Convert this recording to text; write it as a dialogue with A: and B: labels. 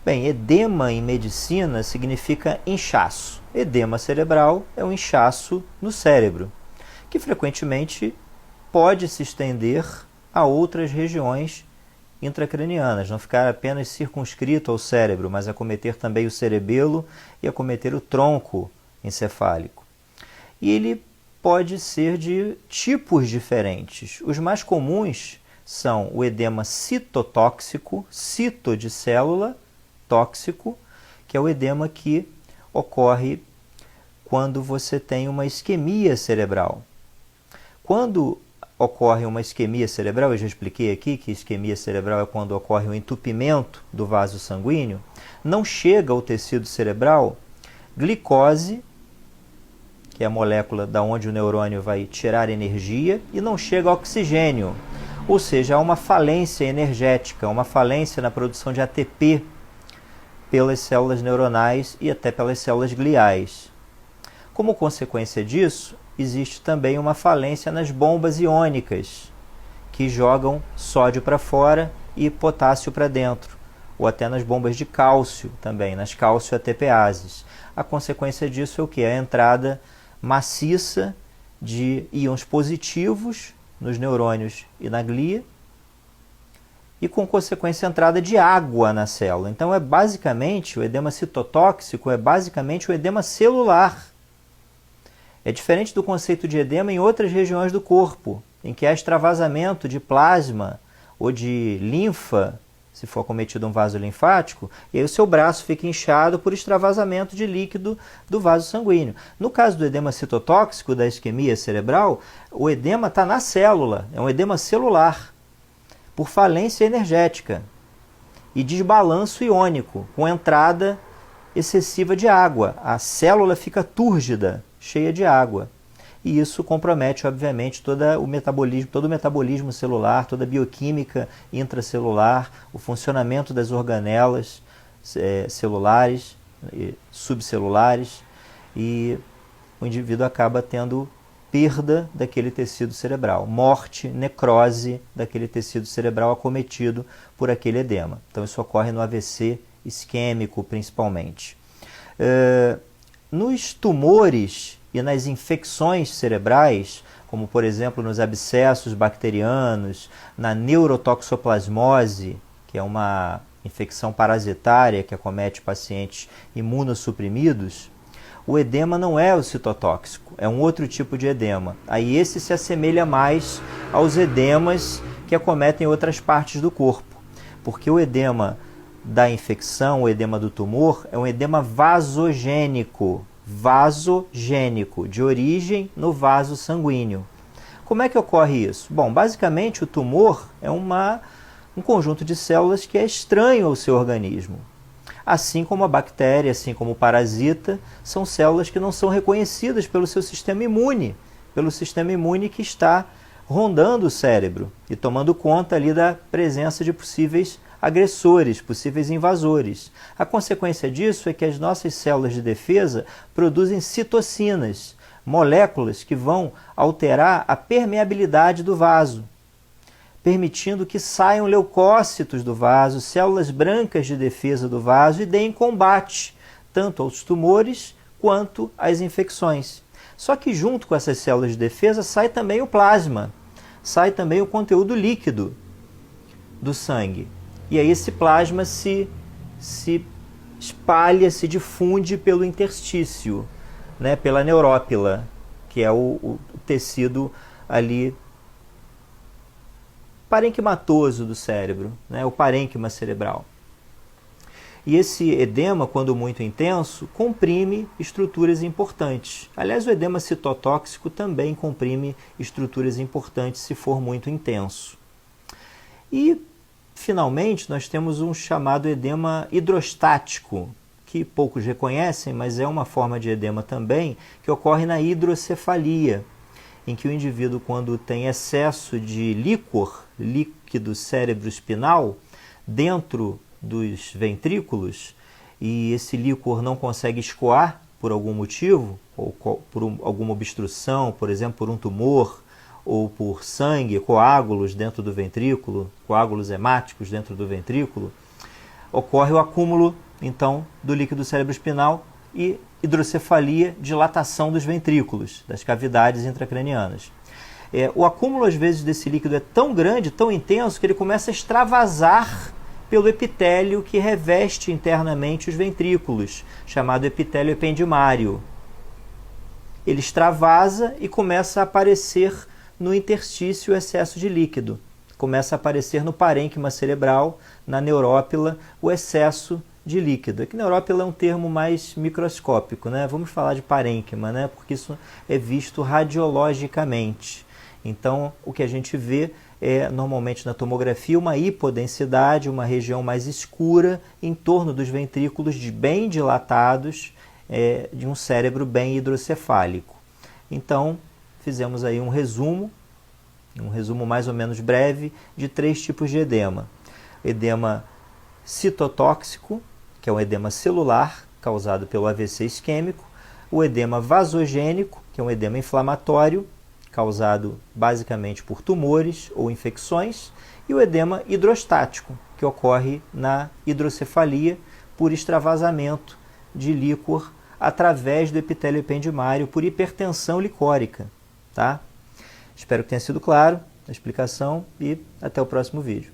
A: Bem, edema em medicina significa inchaço. Edema cerebral é um inchaço no cérebro, que frequentemente pode se estender a outras regiões intracranianas, não ficar apenas circunscrito ao cérebro, mas acometer também o cerebelo e acometer o tronco encefálico. E ele pode ser de tipos diferentes. Os mais comuns são o edema citotóxico, cito de célula, tóxico, que é o edema que ocorre quando você tem uma isquemia cerebral. Quando ocorre uma isquemia cerebral, eu já expliquei aqui que isquemia cerebral é quando ocorre um entupimento do vaso sanguíneo, não chega ao tecido cerebral glicose, que é a molécula da onde o neurônio vai tirar energia, e não chega oxigênio, ou seja, há uma falência energética, uma falência na produção de ATP pelas células neuronais e até pelas células gliais. Como consequência disso, existe também uma falência nas bombas iônicas, que jogam sódio para fora e potássio para dentro, ou até nas bombas de cálcio também, nas cálcio-ATPases. A consequência disso é o que? A entrada maciça de íons positivos nos neurônios e na glia, e com consequência a entrada de água na célula. Então o edema citotóxico é basicamente o edema celular. É diferente do conceito de edema em outras regiões do corpo, em que há extravasamento de plasma ou de linfa, se for acometido um vaso linfático, e aí o seu braço fica inchado por extravasamento de líquido do vaso sanguíneo. No caso do edema citotóxico, da isquemia cerebral, o edema está na célula, é um edema celular, por falência energética e desbalanço iônico, com entrada excessiva de água. A célula fica túrgida, cheia de água. E isso compromete, obviamente, todo o metabolismo celular, toda a bioquímica intracelular, o funcionamento das organelas celulares, subcelulares, e o indivíduo acaba tendo perda daquele tecido cerebral, morte, necrose daquele tecido cerebral acometido por aquele edema. Então isso ocorre no AVC isquêmico, principalmente. Nos tumores e nas infecções cerebrais, como por exemplo nos abscessos bacterianos, na neurotoxoplasmose, que é uma infecção parasitária que acomete pacientes imunossuprimidos, o edema não é o citotóxico, é um outro tipo de edema. Aí esse se assemelha mais aos edemas que acometem outras partes do corpo, porque o edema da infecção, o edema do tumor, é um edema vasogênico, de origem no vaso sanguíneo. Como é que ocorre isso? Bom, basicamente o tumor é um conjunto de células que é estranho ao seu organismo. Assim como a bactéria, assim como o parasita, são células que não são reconhecidas pelo seu sistema imune que está rondando o cérebro e tomando conta ali da presença de possíveis agressores, possíveis invasores. A consequência disso é que as nossas células de defesa produzem citocinas, moléculas que vão alterar a permeabilidade do vaso, permitindo que saiam leucócitos do vaso, células brancas de defesa do vaso, e deem combate tanto aos tumores quanto às infecções. Só que junto com essas células de defesa sai também o plasma, sai também o conteúdo líquido do sangue. E aí esse plasma se espalha, se difunde pelo interstício, né, pela neurópila, que é o tecido ali parenquimatoso do cérebro, né, o parênquima cerebral. E esse edema, quando muito intenso, comprime estruturas importantes. Aliás, o edema citotóxico também comprime estruturas importantes se for muito intenso. E, finalmente, nós temos um chamado edema hidrostático, que poucos reconhecem, mas é uma forma de edema também, que ocorre na hidrocefalia, em que o indivíduo, quando tem excesso de líquido cérebro-espinal, dentro dos ventrículos, e esse líquor não consegue escoar por algum motivo, ou por alguma obstrução, por exemplo, por um tumor, ou por sangue, coágulos dentro do ventrículo, coágulos hemáticos dentro do ventrículo, ocorre o acúmulo, então, do líquido cerebroespinal e hidrocefalia, dilatação dos ventrículos, das cavidades intracranianas. O acúmulo, às vezes, desse líquido é tão grande, tão intenso, que ele começa a extravasar pelo epitélio que reveste internamente os ventrículos, chamado epitélio ependimário. Ele extravasa e começa a aparecer no interstício o excesso de líquido. Começa a aparecer no parênquima cerebral, na neurópila, o excesso de líquido. Aqui neurópila é um termo mais microscópico, né? Vamos falar de parênquima, né? Porque isso é visto radiologicamente. Então, o que a gente vê é, normalmente na tomografia, uma hipodensidade, uma região mais escura em torno dos ventrículos bem dilatados, de um cérebro bem hidrocefálico. Então, fizemos aí um resumo mais ou menos breve, de 3 tipos de edema. Edema citotóxico, que é um edema celular, causado pelo AVC isquêmico. O edema vasogênico, que é um edema inflamatório, causado basicamente por tumores ou infecções. E o edema hidrostático, que ocorre na hidrocefalia por extravasamento de líquor através do epitélio ependimário por hipertensão licórica. Tá? Espero que tenha sido claro a explicação e até o próximo vídeo.